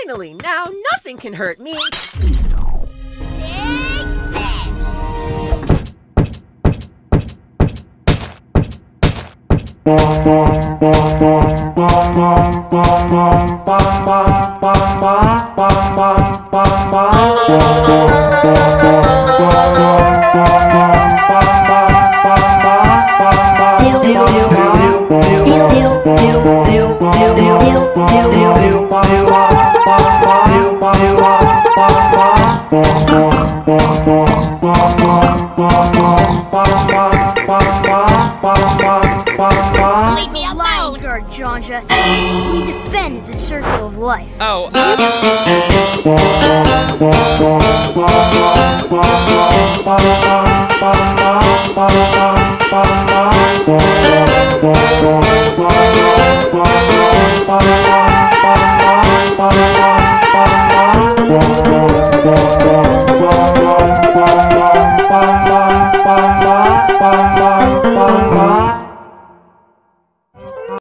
Finally, now nothing can hurt me. Leave me alone! Guard, Janja. We defend the circle of life. Oh,